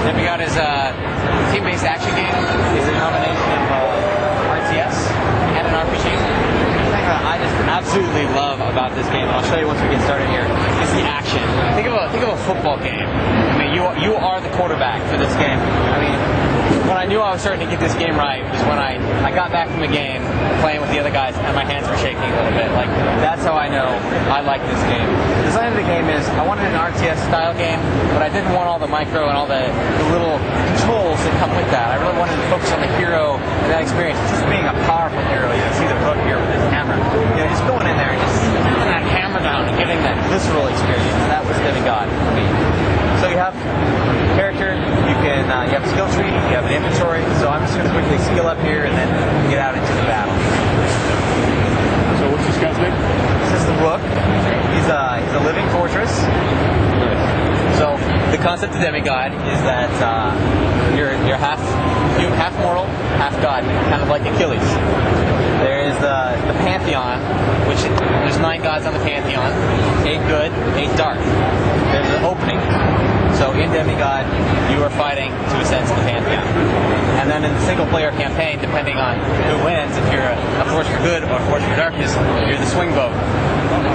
Demigod is a team-based action game. It's a combination of RTS and an RPG. The thing that I just absolutely love about this game, and I'll show you once we get started here, is the action. Think of a football game. I mean, you are the quarterback for this game. I mean, when I knew I was starting to get this game right was when I got back from the game, playing with the other guys, and my hands were shaking a little bit. Like, that's how I know I like this game. The design of the game is, I wanted an RTS style game, but I didn't want all the micro and all the little controls that come with that. I really wanted to focus on the hero and that experience. Just being a powerful hero. You can see the hook here with his hammer. You know, just going in there and just putting that hammer down and getting that visceral experience. That was Demigod for me. So you have character, you have a skill tree, you have an inventory. So I'm just going to quickly skill up here and then get out into the battle. So what's this guy's name? This is the Rook. He's a living fortress. So the concept of Demigod is that you're half mortal, half god, kind of like Achilles. There is the Pantheon, which there's 9 gods on the Pantheon, 8 good, 8 dark. There's an opening. So in Demigod, you are fighting, to a sense, the Pantheon. And then in the single-player campaign, depending on who wins, if you're a force for good or a force for darkness, you're the swing vote.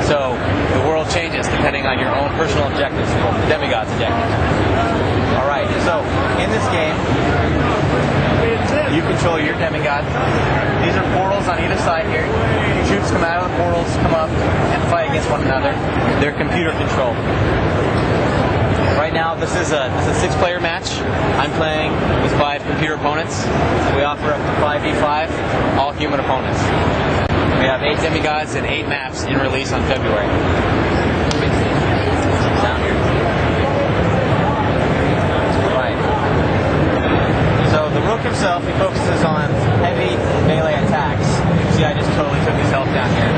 So the world changes depending on your own personal objectives, the Demigod's objectives. All right, so in this game, you control your Demigod. These are portals on either side here. Troops come out of the portals, come up, and fight against one another. They're computer controlled. Right now, this is a 6-player match. I'm playing with 5 computer opponents. We offer up to 5v5, all human opponents. We have 8 Demigods and 8 maps in release on February. Down here. Right. So the Rook himself, he focuses on heavy melee attacks. See, I just totally took his health down here.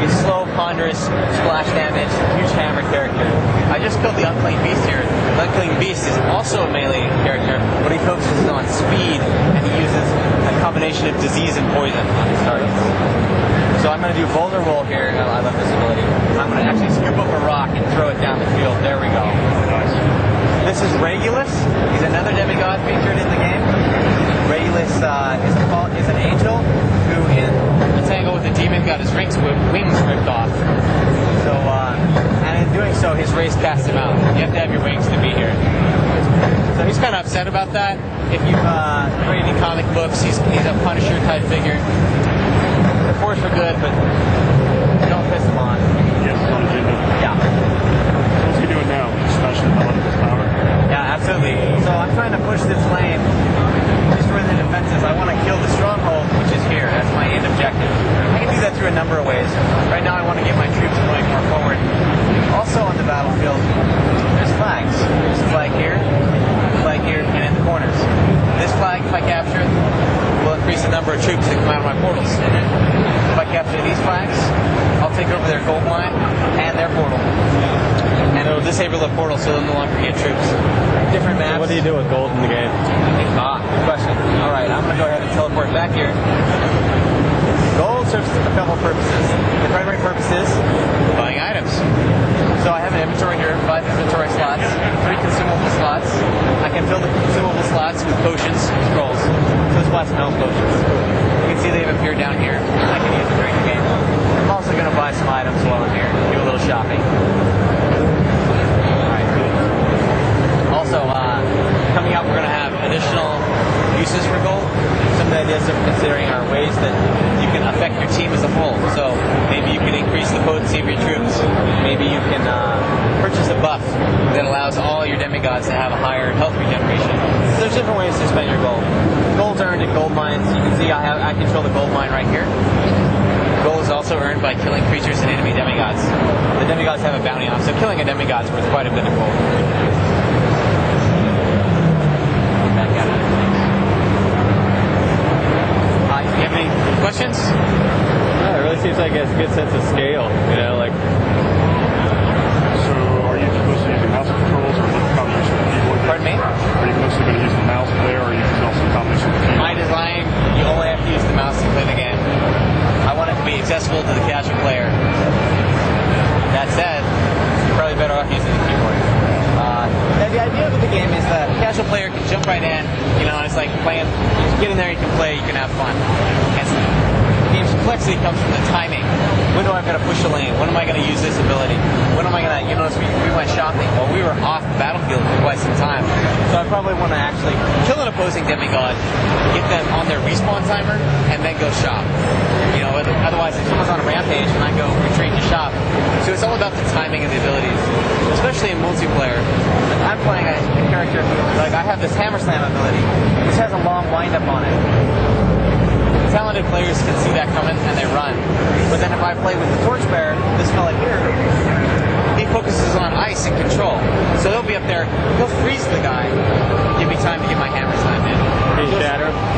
He's slow, ponderous, splash damage, huge hammer character. I just killed the Unclean Beast here. The Unclean Beast is also a melee character, but he focuses on speed, and he uses a combination of disease and poison on his targets. So I'm going to do Boulder Roll here. Oh, I love this ability. I'm going to actually scoop up a rock and throw it down the field. There we go. This is Regulus. He's another Demigod featured in the game. Regulus is an angel who, in a tangle with a demon, got his wings ripped off. So, and in doing so, his race cast him out. You have to have your wings to be here. So he's kind of upset about that. If you've read any comic books, he's a Punisher type figure. Of course, for good, but don't piss him on. Yes, on agenda. Yeah. What's he doing now? Smashing the hell out of his power? Yeah, absolutely. So I'm trying to push this lane, destroy the defenses. I want to kill the stronghold, which is here. That's my end objective. I can do that through a number of ways. Right now I want to get my troops going more forward. Also on the battlefield, there's flags. There's a flag here, and in the corners. This flag, if I capture it, will increase the number of troops that come out of my portals. If I capture these flags, I'll take over their gold mine and their portal. And it'll disable the portal so they'll no longer get troops. Different maps. So what do you do with gold in the game? Good question. Alright, I'm going to go ahead and teleport back here. Gold serves a couple of purposes. The primary purpose is buying items. So I have an inventory here, 5 inventory slots, 3 consumable slots. I can fill the consumable slots with potions, scrolls. So this slots no potions. You can see they've appeared down here. I can use them during the game. I'm also going to buy some items while I'm here, do a little shopping. Also, coming up, we're going to have additional uses for gold. Some of the ideas I'm considering are ways that you can affect your team as a whole. So maybe you can increase the potency of your troops. Maybe you can purchase a buff that allows all your demigods to have a higher health regeneration. So there's different ways to spend your gold. Gold's earned in gold mines. You can see I control the gold mine right here. Gold is also earned by killing creatures and enemy demigods. The demigods have a bounty on them, so killing a demigod is worth quite a bit of gold. You have any questions? Yeah, it really seems like it has a good sense of scale, you know, like... So are you mostly using mouse controls or a combination of keyboard? Pardon me? Are you mostly going to use the mouse there or are you using also a combination of keyboard? My design, you only have to use the mouse to play the game. I want it to be accessible to the casual player. That said, you're probably better off using the keyboard. The idea of the game is that a casual player playing. You get in there, you can play, you can have fun. And the game's complexity comes from the timing. When do I got to push a lane? When am I going to use this ability? When am I going to, you notice we went shopping. Well, we were off the battlefield for quite some time. So I probably want to actually kill an opposing demigod, get them on their respawn timer, and then go shop. You know, otherwise if someone's on a rampage and I go retreat to shop. So it's all about the timing of the abilities, especially in multiplayer. I'm playing a character who, like, I have this hammer slam ability, which has a long wind up on it. Talented players can see that coming and they run. But then if I play with the torchbearer, this fella here, he focuses on ice and control. So he'll be up there, he'll freeze the guy, give me time to get my hammer slam in. Hey, Shadow.